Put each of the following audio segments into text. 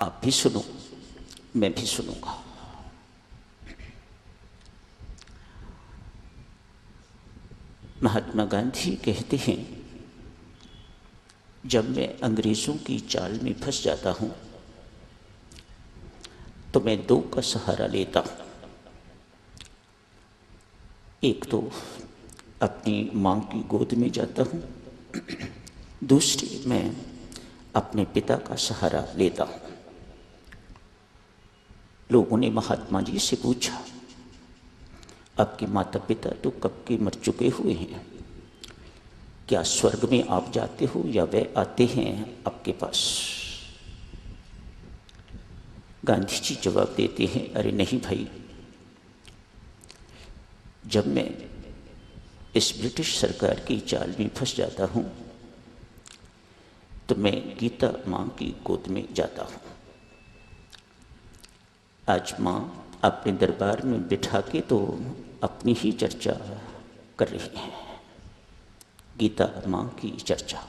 आप भी सुनो, मैं भी सुनूंगा। महात्मा गांधी कहते हैं, जब मैं अंग्रेज़ों की चाल में फंस जाता हूँ तो मैं दो का सहारा लेता हूँ। एक तो अपनी माँ की गोद में जाता हूँ, दूसरी मैं अपने पिता का सहारा लेता हूँ। लोगों ने महात्मा जी से पूछा, आपके माता पिता तो कब के मर चुके हुए हैं, क्या स्वर्ग में आप जाते हो या वे आते हैं आपके पास? गांधी जी जवाब देते हैं, अरे नहीं भाई, जब मैं इस ब्रिटिश सरकार की चाल में फंस जाता हूँ तो मैं गीता माँ की गोद में जाता हूँ। आज माँ अपने दरबार में बिठा के तो अपनी ही चर्चा कर रही हैं, गीता माँ की चर्चा।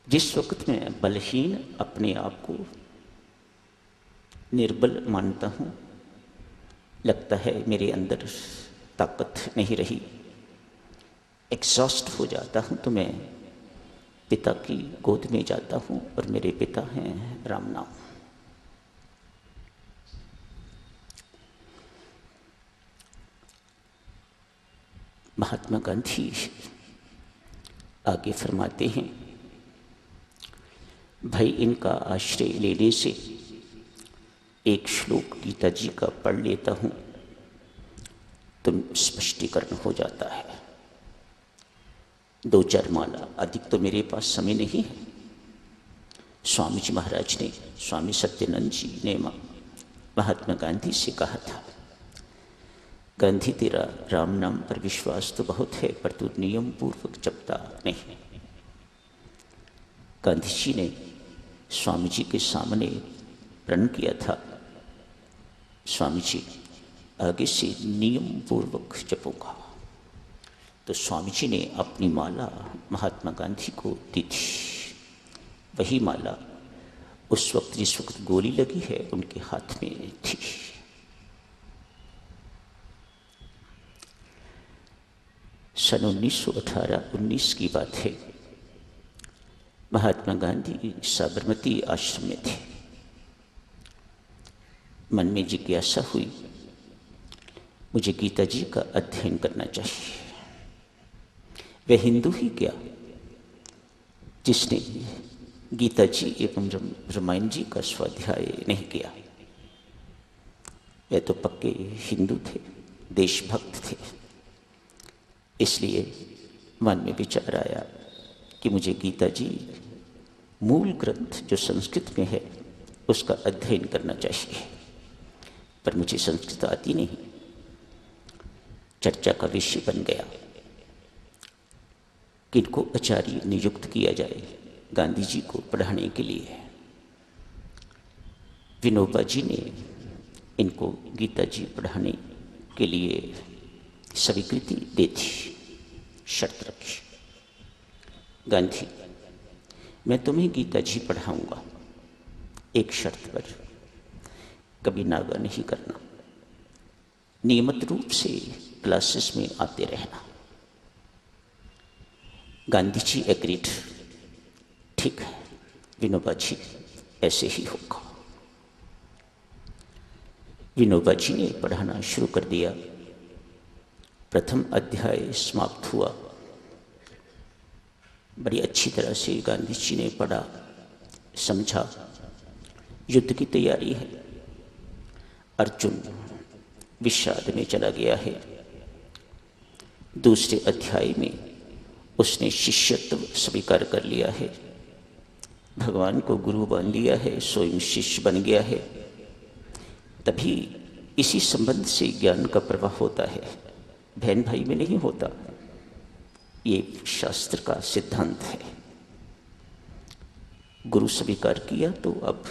जिस वक्त मैं बलहीन अपने आप को निर्बल मानता हूँ, लगता है मेरे अंदर ताकत नहीं रही, एग्जॉस्ट हो जाता हूँ, तो मैं पिता की गोद में जाता हूँ और मेरे पिता हैं राम नाम। महात्मा गांधी आगे फरमाते हैं, भाई इनका आश्रय लेने से एक श्लोक गीता जी का पढ़ लेता हूँ तो स्पष्टीकरण हो जाता है। दो चार माला, अधिक तो मेरे पास समय नहीं है। स्वामी जी महाराज ने, स्वामी सत्यानंद जी ने महात्मा गांधी से कहा था, गांधी तेरा राम नाम पर विश्वास तो बहुत है पर तू नियम पूर्वक जपता नहीं। गांधी जी ने स्वामी जी के सामने प्रण किया था, स्वामी जी आगे से नियम पूर्वक जपूंगा। तो स्वामी जी ने अपनी माला महात्मा गांधी को दी थी। वही माला उस वक्त जिस वक्त गोली लगी है उनके हाथ में थी। सन 1918-19 की बात है। महात्मा गांधी साबरमती आश्रम में थे। मन में जिज्ञासा हुई, मुझे गीता जी का अध्ययन करना चाहिए। वह हिंदू ही क्या जिसने गीता जी एवं रामायण जी का स्वाध्याय नहीं किया। वे तो पक्के हिंदू थे, देशभक्त थे। इसलिए मन में विचार आया कि मुझे गीता जी मूल ग्रंथ जो संस्कृत में है उसका अध्ययन करना चाहिए, पर मुझे संस्कृत आती नहीं। चर्चा का विषय बन गया, किनको आचार्य नियुक्त किया जाए गांधी जी को पढ़ाने के लिए। विनोबा जी ने इनको गीता जी पढ़ाने के लिए स्वीकृति दी थी, शर्त रखी, गांधी मैं तुम्हें गीता जी पढ़ाऊंगा, एक शर्त पर, कभी नागा नहीं करना, नियमित रूप से क्लासेस में आते रहना। गांधी जी एग्रीड, ठीक है विनोबा जी, ऐसे ही होगा। विनोबा जी ने पढ़ाना शुरू कर दिया। प्रथम अध्याय समाप्त हुआ। बड़ी अच्छी तरह से गांधी जी ने पढ़ा, समझा। युद्ध की तैयारी है, अर्जुन विषाद में चला गया है। दूसरे अध्याय में उसने शिष्यत्व स्वीकार कर लिया है, भगवान को गुरु मान लिया है, स्वयं शिष्य बन गया है। तभी इसी संबंध से ज्ञान का प्रवाह होता है, बहन भाई में नहीं होता। ये शास्त्र का सिद्धांत है। गुरु स्वीकार किया तो अब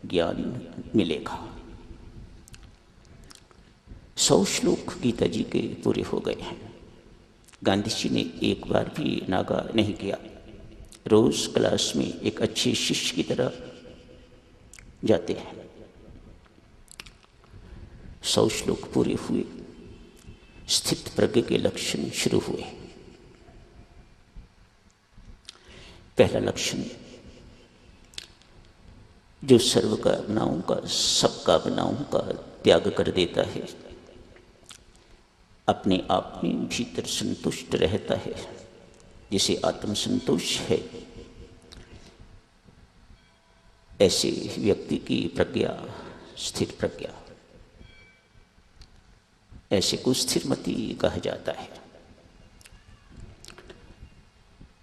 ज्ञान मिलेगा। 100 श्लोक गीता जी के पूरे हो गए हैं। गांधी जी ने एक बार भी नागा नहीं किया, रोज क्लास में एक अच्छे शिष्य की तरह जाते हैं। 100 श्लोक पूरे हुए, स्थित प्रज्ञ के लक्षण शुरू हुए। पहला लक्षण, जो सर्व कामनाओं का, सब कामनाओं का त्याग कर देता है, अपने आप में भीतर संतुष्ट रहता है, जिसे आत्म संतोष है, ऐसे व्यक्ति की प्रज्ञा स्थिर प्रज्ञा, ऐसे को स्थिरमति कहा जाता है।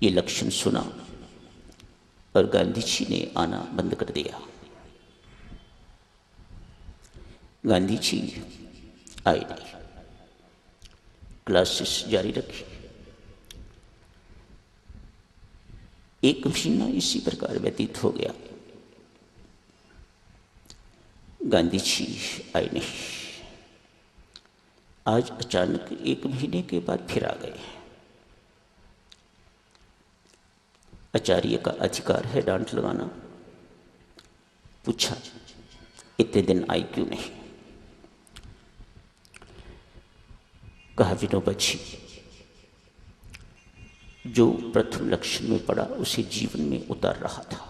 ये लक्षण सुना और गांधी जी ने आना बंद कर दिया। गांधी जी आए नहीं, क्लासेस जारी रखी। एक महीना इसी प्रकार व्यतीत हो गया, गांधी जी आए नहीं। आज अचानक 1 महीने के बाद फिर आ गए। आचार्य का अधिकार है डांट लगाना। पूछा, इतने दिन आई क्यों नहीं? कहा, विनोबा जी, जो प्रथम लक्षण में पड़ा उसे जीवन में उतार रहा था।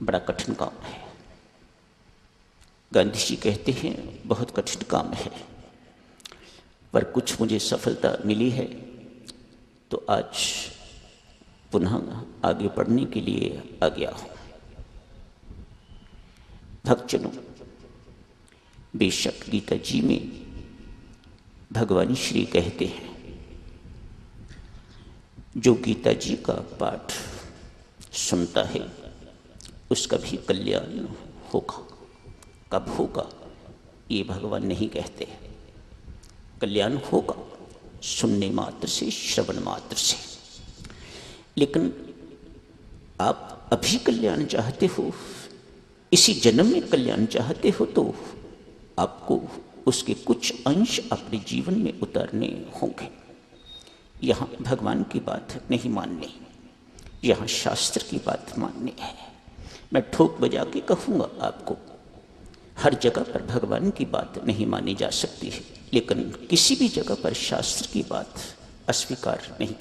बड़ा कठिन काम है। गांधी जी कहते हैं बहुत कठिन काम है, पर कुछ मुझे सफलता मिली है, तो आज पुनः आगे बढ़ने के लिए आ गया हूं। भक्तजनों, बेशक गीता जी में भगवान श्री कहते हैं, जो गीता जी का पाठ सुनता है उसका भी कल्याण होगा। कब होगा ये भगवान नहीं कहते। कल्याण होगा सुनने मात्र से, श्रवण मात्र से। लेकिन आप अभी कल्याण चाहते हो, इसी जन्म में कल्याण चाहते हो, तो आपको उसके कुछ अंश अपने जीवन में उतारने होंगे। यहाँ भगवान की बात नहीं माननी, यहाँ शास्त्र की बात माननी है। मैं ठोक बजा के कहूँगा आपको, हर जगह पर भगवान की बात नहीं मानी जा सकती है, लेकिन किसी भी जगह पर शास्त्र की बात अस्वीकार नहीं